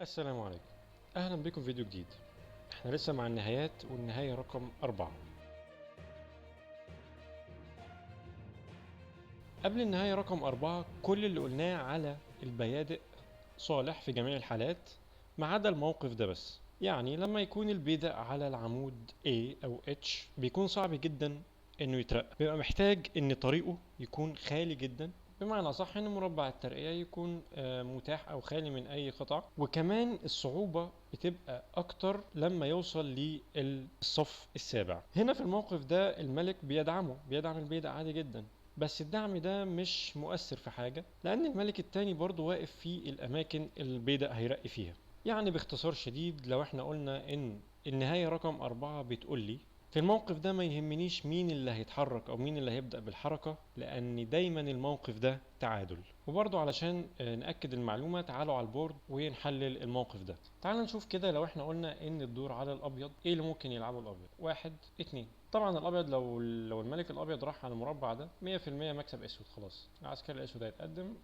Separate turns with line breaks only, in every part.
السلام عليكم. أهلا بكم في فيديو جديد. احنا لسه مع النهايات والنهاية رقم 4. قبل النهاية رقم 4 كل اللي قلناه على البيادق صالح في جميع الحالات ما عدا الموقف ده بس. يعني لما يكون البيدق على العمود A أو H بيكون صعب جدا انه يترقى، بيبقى محتاج ان طريقه يكون خالي جدا، بمعنى صح ان مربع الترقية يكون متاح او خالي من اي قطع. وكمان الصعوبة بتبقى اكتر لما يوصل للصف السابع. هنا في الموقف ده الملك بيدعم البيدق عادي جدا، بس الدعم ده مش مؤثر في حاجة لأن الملك التاني برضو واقف في الأماكن البيدق هيرقي فيها. يعني باختصار شديد لو احنا قلنا إن النهاية رقم 4 بتقول لي في الموقف ده ما يهمنيش مين اللي هيتحرك أو مين اللي هيبدأ بالحركة، لأن دايما الموقف ده تعادل. وبرضو علشان نأكد المعلومة تعالوا على البورد ونحلل الموقف ده. تعالوا نشوف كده لو احنا قلنا إن الدور على الأبيض إيه اللي ممكن يلعبه الأبيض. 1 2. طبعا الابيض لو الملك الابيض راح على المربع ده 100% مكسب اسود. خلاص العسكري الاسود هيتقدم،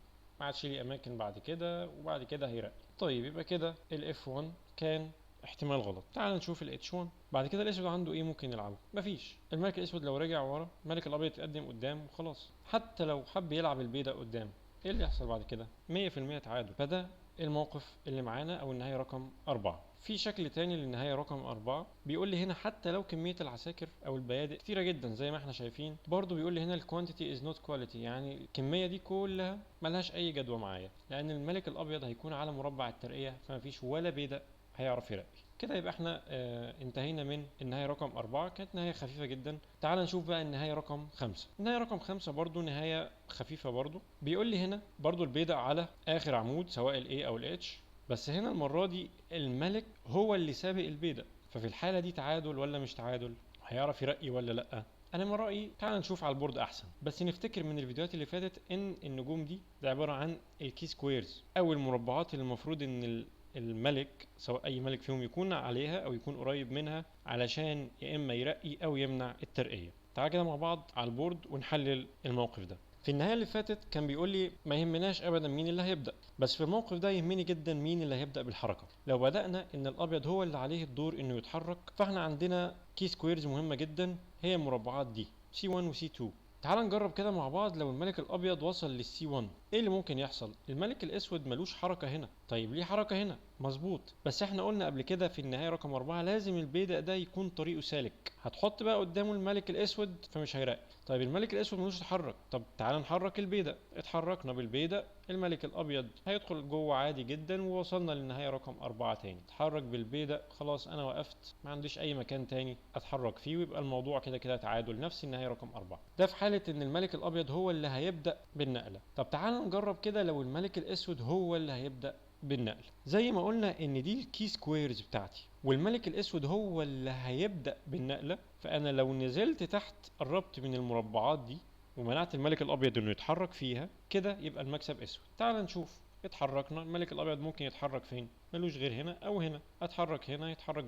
ما عادش ليه اماكن بعد كده، وبعد كده هيرقي. طيب يبقى كده الاف 1 كان احتمال غلط. تعال نشوف الاتش 1. بعد كده الاسود عنده ايه ممكن يلعبه؟ مفيش. الملك الاسود لو رجع ورا الملك الابيض يتقدم قدام وخلاص. حتى لو حب يلعب البيضه قدام ايه اللي يحصل بعد كده؟ 100% تعادل. فده الموقف اللي معانا او النهايه رقم 4. في شكل تاني للنهايه رقم 4 بيقول لي هنا حتى لو كميه العساكر او البيادق كتيره جدا زي ما احنا شايفين، برضو بيقول لي هنا الكوانتيتي از نوت كواليتي، يعني الكميه دي كلها ملهاش اي جدوى معايا، لان الملك الابيض هيكون على مربع الترقيه فما فيش ولا بيدق هيعرف يرقي. كده يبقى احنا انتهينا من النهايه رقم 4. كانت نهايه خفيفه جدا. تعال نشوف بقى النهايه رقم 5. النهايه رقم 5 برضو نهايه خفيفه. برضو بيقول لي هنا برضو البيدق على اخر عمود سواء الاي او الاتش، بس هنا المره دي الملك هو اللي سابق البيدق. ففي الحاله دي تعادل ولا مش تعادل؟ هيعرف يرقي ولا لا؟ انا من رايي تعال نشوف على البورد احسن. بس نفتكر من الفيديوهات اللي فاتت ان النجوم دي ده عباره عن الكي سكويرز او المربعات اللي المفروض ان الملك سواء اي ملك فيهم يكون عليها او يكون قريب منها علشان يا اما يرقي او يمنع الترقيه. تعال كده مع بعض على البورد ونحلل الموقف ده. في النهايه اللي فاتت كان بيقول لي ما يهمناش ابدا مين اللي هيبدا، بس في الموقف ده يهمني جدا مين اللي هيبدا بالحركه. لو بدانا ان الابيض هو اللي عليه الدور انه يتحرك، فاحنا عندنا كي سكويرز مهمه جدا هي المربعات دي سي 1 وسي 2. تعال نجرب كده مع بعض. لو الملك الابيض وصل للسي 1 ايه اللي ممكن يحصل؟ الملك الاسود ملوش حركه هنا. طيب ليه حركه هنا؟ مظبوط، بس احنا قلنا قبل كده في النهايه رقم 4 لازم البيدق ده يكون طريقه سالك. هتحط بقى قدامه الملك الاسود فمش هيرقي. طيب الملك الاسود ملوش يتحرك. طب تعال نحرك البيدق. اتحركنا بالبيدق الملك الابيض هيدخل جوه عادي جدا، ووصلنا للنهايه رقم 4 تاني. اتحرك بالبيدق خلاص انا وقفت، ما عنديش اي مكان تاني اتحرك فيه، ويبقى الموضوع كده كده تعادل نفس النهايه رقم 4. ده في حاله ان الملك الابيض هو اللي هيبدا بالنقله. طب تعال نجرب كده لو الملك الاسود هو اللي هيبدا بالنقل. زي ما قلنا ان دي الكي سكويرز بتاعتي والملك الاسود هو اللي هيبدا بالنقله، فانا لو نزلت تحت قربت من المربعات دي ومنعت الملك الابيض انه يتحرك فيها كده يبقى المكسب اسود. تعال نشوف. اتحركنا الملك الابيض ممكن يتحرك فين؟ ملوش غير هنا او هنا. اتحرك هنا يتحرك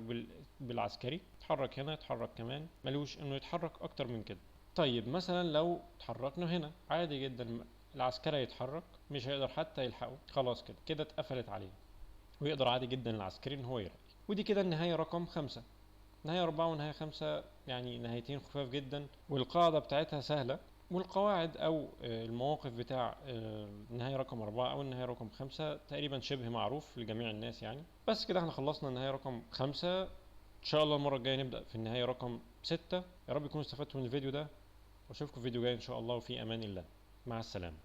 بالعسكري، اتحرك هنا يتحرك كمان، ملوش انه يتحرك اكتر من كده. طيب مثلا لو اتحركنا هنا عادي جدا العسكري يتحرك مش هيقدر حتى يلحقه، خلاص كده كده اتقفلت عليه، ويقدر عادي جدا العسكري ان هو يرقي. ودي كده النهايه رقم 5. نهايه 4 ونهايه 5 يعني نهايتين خفاف جدا، والقاعده بتاعتها سهله. والقواعد او المواقف بتاع النهايه رقم 4 او النهايه رقم 5 تقريبا شبه معروف لجميع الناس يعني. بس كده احنا خلصنا النهايه رقم 5. ان شاء الله المره الجايه نبدا في النهايه رقم 6. يا رب تكونوا استفدتوا من الفيديو ده، واشوفكم في فيديو جاي ان شاء الله، وفي امان الله. مع السلامه.